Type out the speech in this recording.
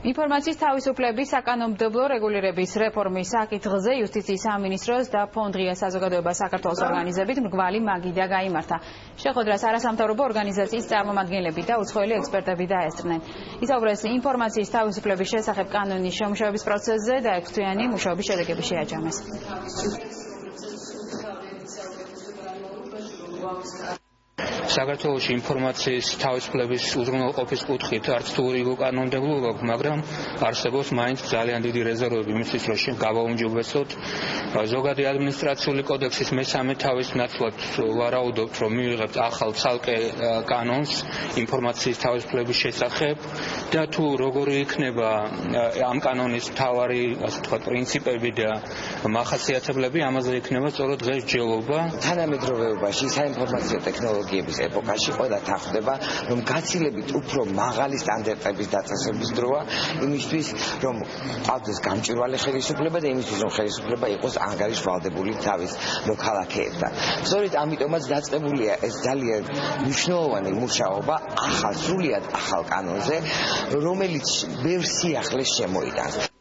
ინფორმაციის თავისუფლების საკანონმდებლო რეგულირების რეფორმის საკითხზე იუსტიციის სამინისტროს და ფონდ ღია საზოგადოება საქართველოს ორგანიზებით მრგვალი მაგიდა გაიმართა. შეხვედრას არასამთავრობო ორგანიზაციის წარმომადგენლები და უცხოელი ექსპერტები დაესწრნენ. ისაუბრეს ინფორმაციის თავისუფლების შესახებ კანონის შემუშავების პროცესზე და 6 თვიანი მუშაობის შედეგები შეაჯამეს. საქართველოში ინფორმაციის თავისუფლების უზრუნველყოფის კუთხით არც თუ რიგო კანონმდებლობა აქვს, მაგრამ არსებობს მაინც ძალიან დიდი რეზერვები იმისთვის, რომ გავაუმჯობესოთ ზოგადი ადმინისტრაციული კოდექსის მესამე თავის ნაცვლად ვარაუდობთ, რომ მივიღებთ ახალ ცალკე კანონს ინფორმაციის თავისუფლების შესახებ და თუ როგორი იქნება ამ კანონის მთავარი, ასე ვთქვათ, პრინციპები და მახასიათებლები, ამაზე იქნება სწორედ დღეს ჯელობა. თანამედროვეობაში საინფორმაციო ტექნოლოგიების ეპოქაში ყველა თანხმდება, რომ გაცილებით უფრო მაღალი სტანდარტების დაწესების დროა იმისთვის, რომ ავდეს გამჭვირვალე ხელისუფლება და იმისთვის, რომ ხელისუფლება იყოს ანგარიშვალდებული თავის მოქალაქეებთან. სწორედ ამიტომაც დაწყებულია ეს ძალიან მნიშვნელოვანი მუშაობა სრულიად ახალ კანონზე, რომელიც ბევრ სიახლეს შემოიტანს.